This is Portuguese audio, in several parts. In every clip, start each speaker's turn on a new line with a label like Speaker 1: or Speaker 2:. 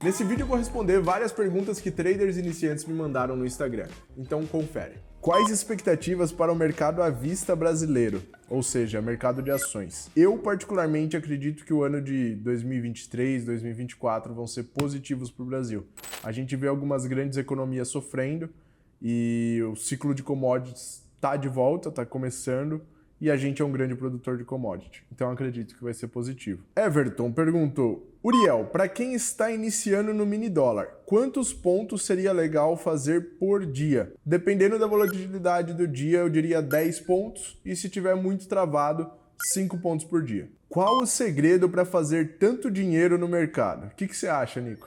Speaker 1: Nesse vídeo eu vou responder várias perguntas que traders iniciantes me mandaram no Instagram, então confere. Quais expectativas para o mercado à vista brasileiro, ou seja, mercado de ações? Eu particularmente acredito que o ano de 2023, 2024 vão ser positivos para o Brasil. A gente vê algumas grandes economias sofrendo e o ciclo de commodities está de volta, está começando. E a gente é um grande produtor de commodity. Então acredito que vai ser positivo. Everton perguntou: Uriel, para quem está iniciando no mini dólar, quantos pontos seria legal fazer por dia? Dependendo da volatilidade do dia, eu diria 10 pontos. E se tiver muito travado, 5 pontos por dia. Qual o segredo para fazer tanto dinheiro no mercado? O que você acha, Nico?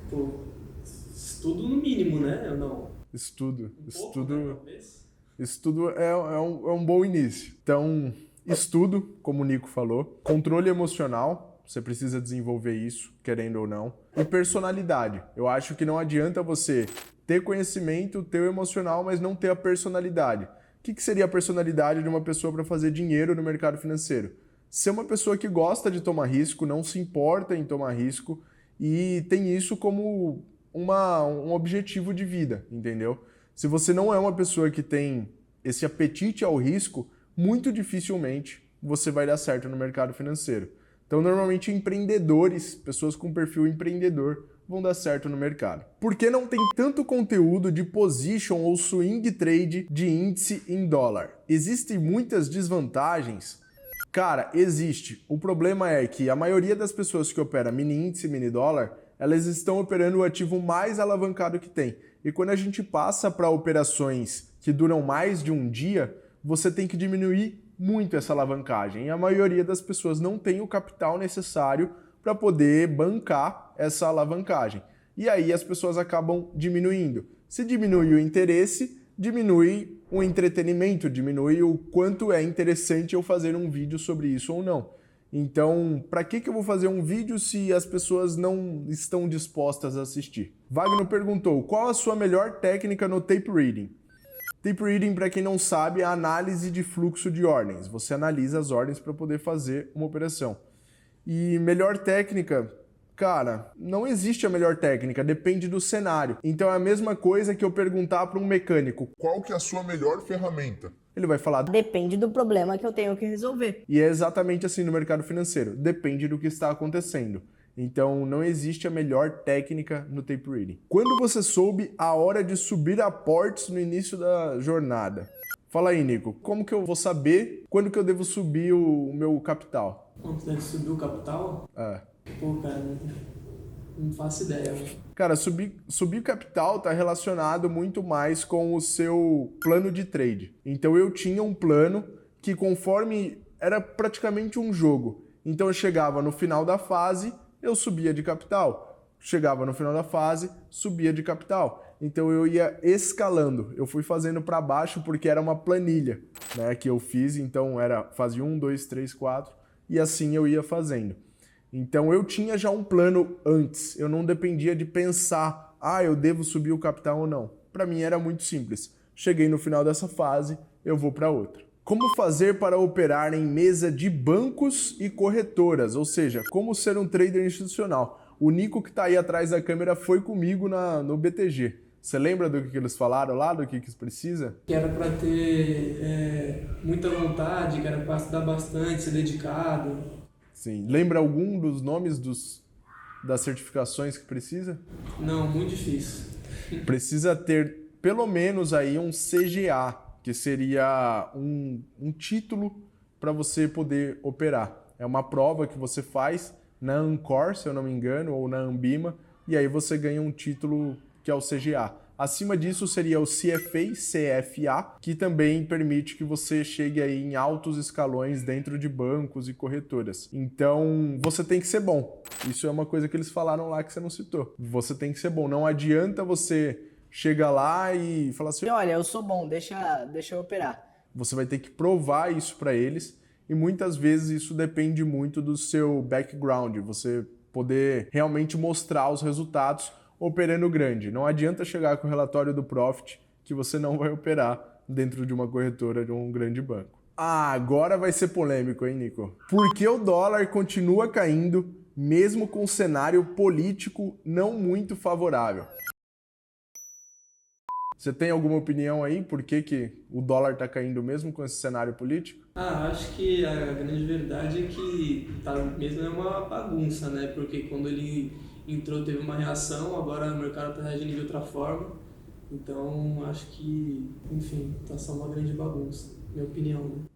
Speaker 2: Pô, estudo no mínimo, né? Eu não.
Speaker 1: Estudo.
Speaker 2: Pouco, né, talvez?
Speaker 1: Estudo é um bom início. Então, estudo, como o Nico falou, controle emocional, você precisa desenvolver isso, querendo ou não, e personalidade. Eu acho que não adianta você ter conhecimento, ter o emocional, mas não ter a personalidade. O que seria a personalidade de uma pessoa para fazer dinheiro no mercado financeiro? Ser uma pessoa que gosta de tomar risco, não se importa em tomar risco e tem isso como um objetivo de vida, entendeu? Se você não é uma pessoa que tem esse apetite ao risco, muito dificilmente você vai dar certo no mercado financeiro. Então, normalmente, empreendedores, pessoas com perfil empreendedor, vão dar certo no mercado. Por que não tem tanto conteúdo de position ou swing trade de índice em dólar? Existem muitas desvantagens? Cara, existe. O problema é que a maioria das pessoas que opera mini índice e mini dólar, elas estão operando o ativo mais alavancado que tem. E quando a gente passa para operações que duram mais de um dia, você tem que diminuir muito essa alavancagem. E a maioria das pessoas não tem o capital necessário para poder bancar essa alavancagem. E aí as pessoas acabam diminuindo. Se diminui o interesse, diminui o entretenimento, diminui o quanto é interessante eu fazer um vídeo sobre isso ou não. Então, para que eu vou fazer um vídeo se as pessoas não estão dispostas a assistir? Wagner perguntou: qual a sua melhor técnica no tape reading? Tape reading, para quem não sabe, é a análise de fluxo de ordens. Você analisa as ordens para poder fazer uma operação. E melhor técnica, cara, não existe a melhor técnica, depende do cenário. Então é a mesma coisa que eu perguntar para um mecânico:
Speaker 3: qual que é a sua melhor ferramenta?
Speaker 1: Ele vai falar:
Speaker 4: depende do problema que eu tenho que resolver.
Speaker 1: E é exatamente assim no mercado financeiro, depende do que está acontecendo. Então não existe a melhor técnica no tape reading. Quando você soube a hora de subir aportes no início da jornada? Fala aí, Nico, como que eu vou saber quando que eu devo subir o meu capital?
Speaker 2: Quanto deve subir o capital? Pô, cara, não faço ideia.
Speaker 1: Cara, subir capital está relacionado muito mais com o seu plano de trade. Então eu tinha um plano que, conforme era praticamente um jogo, então eu chegava no final da fase, eu subia de capital. Chegava no final da fase, subia de capital. Então eu ia escalando. Eu fui fazendo para baixo porque era uma planilha, né, que eu fiz. Então fazia 1, 2, 3, 4 e assim eu ia fazendo. Então eu tinha já um plano antes. Eu não dependia de pensar: eu devo subir o capital ou não. Para mim era muito simples. Cheguei no final dessa fase, eu vou para outra. Como fazer para operar em mesa de bancos e corretoras? Ou seja, como ser um trader institucional? O Nico, que está aí atrás da câmera, foi comigo no BTG. Você lembra do que eles falaram lá, do que precisa?
Speaker 2: Que era para ter muita vontade, que era para estudar bastante, ser dedicado.
Speaker 1: Sim. Lembra algum dos nomes das certificações que precisa?
Speaker 2: Não, muito difícil.
Speaker 1: Precisa ter pelo menos aí um CGA, que seria um título para você poder operar. É uma prova que você faz na Ancor, se eu não me engano, ou na Ambima, e aí você ganha um título que é o CGA. Acima disso seria o CFA, que também permite que você chegue aí em altos escalões dentro de bancos e corretoras. Então, você tem que ser bom. Isso é uma coisa que eles falaram lá que você não citou. Você tem que ser bom. Não adianta você chegar lá e falar assim:
Speaker 4: olha, eu sou bom, deixa eu operar.
Speaker 1: Você vai ter que provar isso para eles e muitas vezes isso depende muito do seu background. Você poder realmente mostrar os resultados operando grande. Não adianta chegar com o relatório do Profit que você não vai operar dentro de uma corretora de um grande banco. Agora vai ser polêmico, hein, Nico? Por que o dólar continua caindo mesmo com um cenário político não muito favorável. Você tem alguma opinião aí? Por que o dólar está caindo mesmo com esse cenário político?
Speaker 2: Acho que a grande verdade é que tá mesmo é uma bagunça, né? Porque quando ele entrou teve uma reação, agora o mercado está reagindo de outra forma. Então acho que, enfim, tá só uma grande bagunça, minha opinião.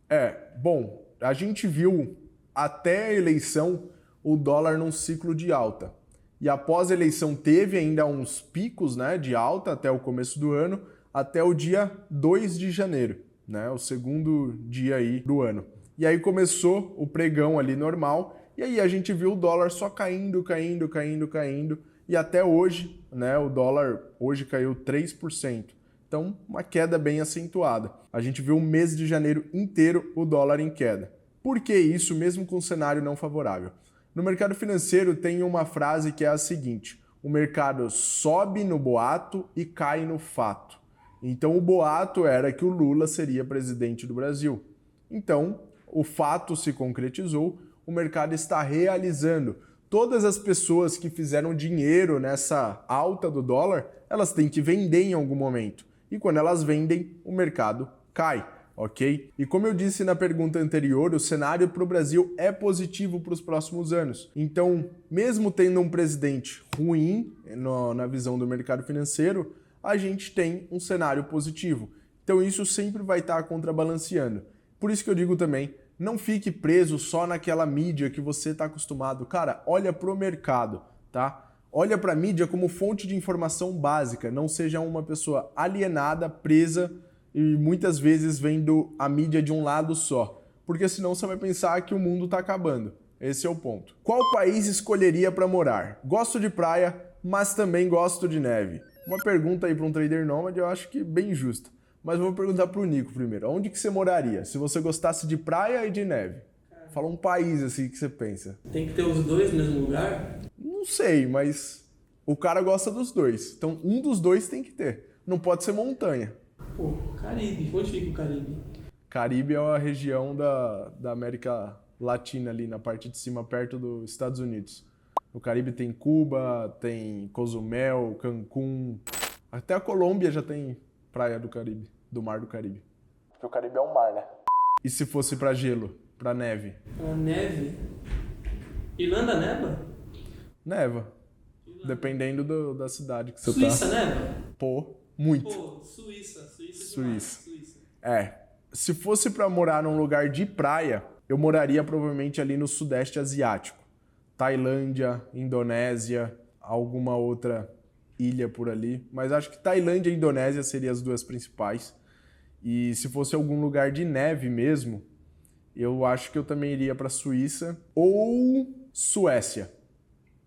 Speaker 2: Né?
Speaker 1: Bom, a gente viu até a eleição o dólar num ciclo de alta. E após a eleição teve ainda uns picos, né, de alta até o começo do ano, até o dia 2 de janeiro, né, o segundo dia aí do ano. E aí começou o pregão ali normal, e aí a gente viu o dólar só caindo, e até hoje, né, o dólar hoje caiu 3%. Então, uma queda bem acentuada. A gente viu o mês de janeiro inteiro o dólar em queda. Por que isso, mesmo com um cenário não favorável? No mercado financeiro tem uma frase que é a seguinte: o mercado sobe no boato e cai no fato. Então o boato era que o Lula seria presidente do Brasil. Então o fato se concretizou, o mercado está realizando. Todas as pessoas que fizeram dinheiro nessa alta do dólar, elas têm que vender em algum momento. E quando elas vendem, o mercado cai. Ok? E como eu disse na pergunta anterior, o cenário para o Brasil é positivo para os próximos anos. Então, mesmo tendo um presidente ruim na visão do mercado financeiro, a gente tem um cenário positivo. Então, isso sempre vai estar contrabalanceando. Por isso que eu digo também, não fique preso só naquela mídia que você está acostumado. Cara, olha para o mercado, tá? Olha para a mídia como fonte de informação básica. Não seja uma pessoa alienada, presa e muitas vezes vendo a mídia de um lado só, porque senão você vai pensar que o mundo está acabando. Esse é o ponto. Qual país escolheria para morar? Gosto de praia, mas também gosto de neve. Uma pergunta aí para um trader nômade, eu acho que bem justa. Mas vou perguntar para o Nico primeiro. Onde que você moraria se você gostasse de praia e de neve? Fala um país assim que você pensa.
Speaker 2: Tem que ter os dois no mesmo lugar?
Speaker 1: Não sei, mas o cara gosta dos dois. Então um dos dois tem que ter. Não pode ser montanha.
Speaker 2: Pô, Caribe. Onde fica o Caribe?
Speaker 1: Caribe é uma região da América Latina ali, na parte de cima, perto dos Estados Unidos. No Caribe tem Cuba, tem Cozumel, Cancún. Até a Colômbia já tem praia do Caribe, do Mar do Caribe. Porque o Caribe é um mar, né? E se fosse pra gelo, pra neve?
Speaker 2: Pra neve? Irlanda neva?
Speaker 1: Neva. Dependendo da cidade que você
Speaker 2: Suíça
Speaker 1: tá.
Speaker 2: neva?
Speaker 1: Pô, muito.
Speaker 2: Pô, Suíça demais. Suíça.
Speaker 1: Se fosse pra morar num lugar de praia, eu moraria provavelmente ali no Sudeste Asiático. Tailândia, Indonésia, alguma outra ilha por ali. Mas acho que Tailândia e Indonésia seriam as duas principais. E se fosse algum lugar de neve mesmo, eu acho que eu também iria pra Suíça ou Suécia.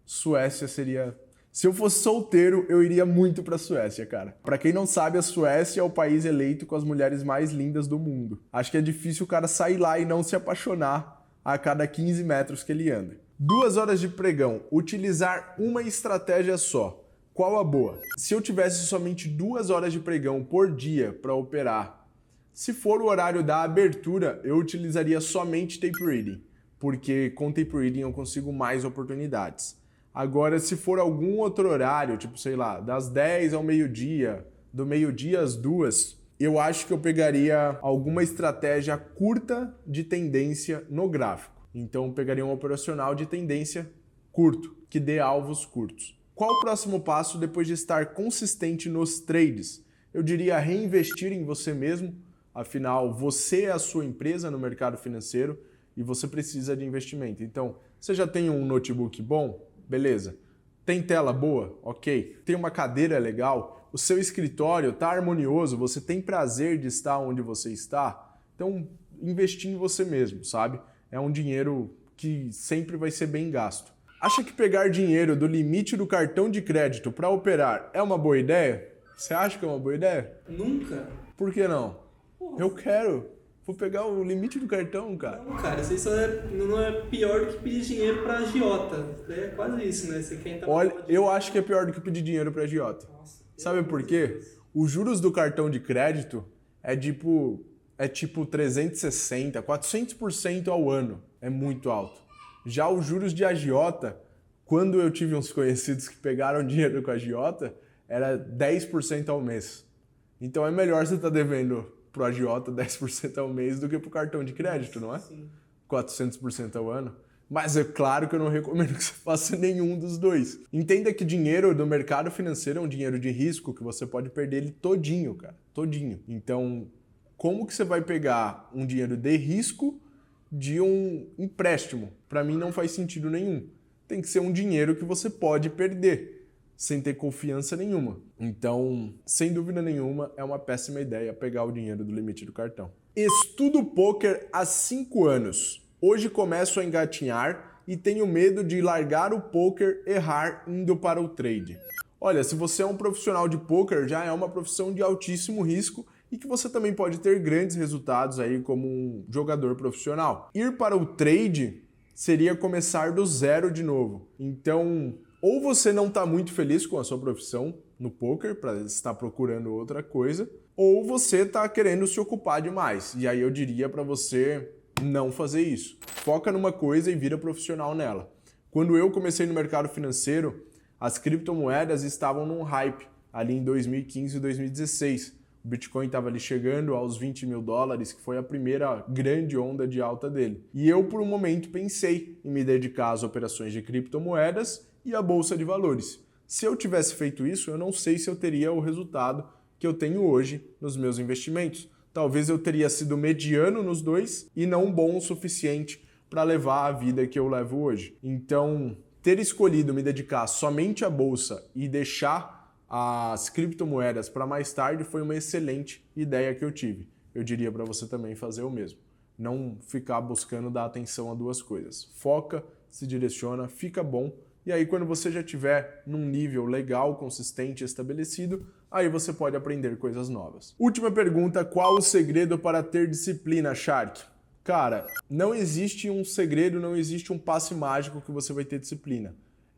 Speaker 1: Suécia seria... Se eu fosse solteiro, eu iria muito pra Suécia, cara. Pra quem não sabe, a Suécia é o país eleito com as mulheres mais lindas do mundo. Acho que é difícil o cara sair lá e não se apaixonar a cada 15 metros que ele anda. 2 horas de pregão. Utilizar uma estratégia só. Qual a boa? Se eu tivesse somente 2 horas de pregão por dia para operar, se for o horário da abertura, eu utilizaria somente tape reading, porque com tape reading eu consigo mais oportunidades. Agora, se for algum outro horário, tipo, sei lá, das 10 ao meio-dia, do meio-dia às 2, eu acho que eu pegaria alguma estratégia curta de tendência no gráfico. Então, eu pegaria um operacional de tendência curto, que dê alvos curtos. Qual o próximo passo depois de estar consistente nos trades? Eu diria reinvestir em você mesmo, afinal, você é a sua empresa no mercado financeiro e você precisa de investimento. Então, você já tem um notebook bom? Beleza. Tem tela boa? Ok. Tem uma cadeira legal? O seu escritório está harmonioso? Você tem prazer de estar onde você está? Então, investir em você mesmo, sabe? É um dinheiro que sempre vai ser bem gasto. Acha que pegar dinheiro do limite do cartão de crédito para operar é uma boa ideia? Você acha que é uma boa ideia?
Speaker 2: Nunca.
Speaker 1: Por que não?
Speaker 2: Porra.
Speaker 1: Eu quero. Vou pegar o limite do cartão, cara.
Speaker 2: Não, cara, isso não é pior do que pedir dinheiro pra agiota. É quase isso, né? Você quer entrar.
Speaker 1: Olha, eu acho que é pior do que pedir dinheiro para agiota.
Speaker 2: Nossa,
Speaker 1: sabe por quê? Os juros do cartão de crédito é tipo 360, 400% ao ano. É muito alto. Já os juros de agiota, quando eu tive uns conhecidos que pegaram dinheiro com a agiota, era 10% ao mês. Então é melhor você estar devendo pro agiota 10% ao mês do que pro cartão de crédito, não é?
Speaker 2: Sim.
Speaker 1: 400% ao ano. Mas é claro que eu não recomendo que você faça nenhum dos dois. Entenda que dinheiro do mercado financeiro é um dinheiro de risco que você pode perder ele todinho, cara. Todinho. Então, como que você vai pegar um dinheiro de risco de um empréstimo? Para mim não faz sentido nenhum. Tem que ser um dinheiro que você pode perder, sem ter confiança nenhuma. Então, sem dúvida nenhuma, é uma péssima ideia pegar o dinheiro do limite do cartão. Estudo pôquer há 5 anos. Hoje começo a engatinhar e tenho medo de largar o pôquer, errar indo para o trade. Olha, se você é um profissional de pôquer, já é uma profissão de altíssimo risco e que você também pode ter grandes resultados aí como um jogador profissional. Ir para o trade seria começar do zero de novo. Então, ou você não está muito feliz com a sua profissão no pôquer para estar procurando outra coisa, ou você está querendo se ocupar demais. E aí eu diria para você não fazer isso. Foca numa coisa e vira profissional nela. Quando eu comecei no mercado financeiro, as criptomoedas estavam num hype ali em 2015 e 2016. O Bitcoin estava ali chegando aos 20 mil dólares, que foi a primeira grande onda de alta dele. E eu, por um momento, pensei em me dedicar às operações de criptomoedas e à bolsa de valores. Se eu tivesse feito isso, eu não sei se eu teria o resultado que eu tenho hoje nos meus investimentos. Talvez eu teria sido mediano nos dois e não bom o suficiente para levar a vida que eu levo hoje. Então, ter escolhido me dedicar somente à bolsa e deixar as criptomoedas para mais tarde foi uma excelente ideia que eu tive. Eu diria para você também fazer o mesmo. Não ficar buscando dar atenção a duas coisas. Foca, se direciona, fica bom. E aí, quando você já estiver num nível legal, consistente, estabelecido, aí você pode aprender coisas novas. Última pergunta, qual o segredo para ter disciplina, Shark? Cara, não existe um segredo, não existe um passe mágico que você vai ter disciplina.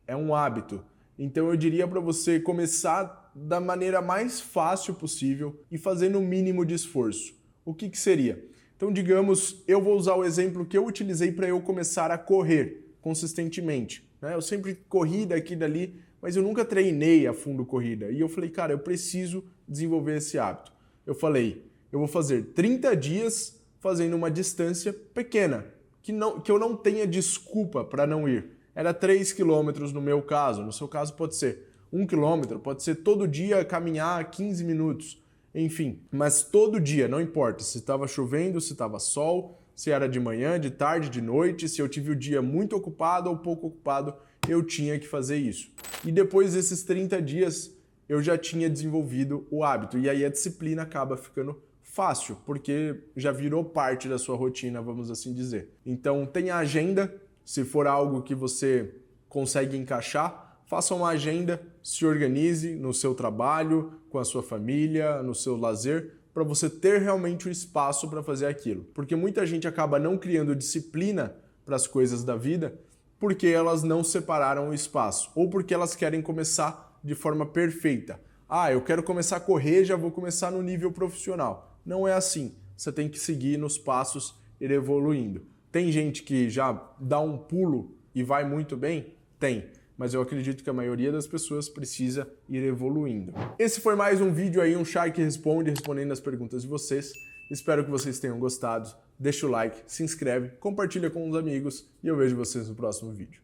Speaker 1: É um hábito. Então eu diria para você começar da maneira mais fácil possível e fazer no mínimo de esforço. O que seria? Então, digamos, eu vou usar o exemplo que eu utilizei para eu começar a correr consistentemente. Eu sempre corri daqui e dali, mas eu nunca treinei a fundo corrida. E eu falei, cara, eu preciso desenvolver esse hábito. Eu falei, eu vou fazer 30 dias fazendo uma distância pequena, que eu não tenha desculpa para não ir. Era 3 quilômetros no meu caso, no seu caso pode ser 1 quilômetro, pode ser todo dia caminhar 15 minutos, enfim. Mas todo dia, não importa se estava chovendo, se estava sol, se era de manhã, de tarde, de noite, se eu tive o dia muito ocupado ou pouco ocupado, eu tinha que fazer isso. E depois desses 30 dias, eu já tinha desenvolvido o hábito. E aí a disciplina acaba ficando fácil, porque já virou parte da sua rotina, vamos assim dizer. Então, tenha agenda. Se for algo que você consegue encaixar, faça uma agenda, se organize no seu trabalho, com a sua família, no seu lazer, para você ter realmente o espaço para fazer aquilo. Porque muita gente acaba não criando disciplina para as coisas da vida porque elas não separaram o espaço ou porque elas querem começar de forma perfeita. Ah, eu quero começar a correr, já vou começar no nível profissional. Não é assim. Você tem que seguir nos passos e ir evoluindo. Tem gente que já dá um pulo e vai muito bem? Tem. Mas eu acredito que a maioria das pessoas precisa ir evoluindo. Esse foi mais um vídeo aí, um Shark Responde, respondendo as perguntas de vocês. Espero que vocês tenham gostado. Deixa o like, se inscreve, compartilha com os amigos e eu vejo vocês no próximo vídeo.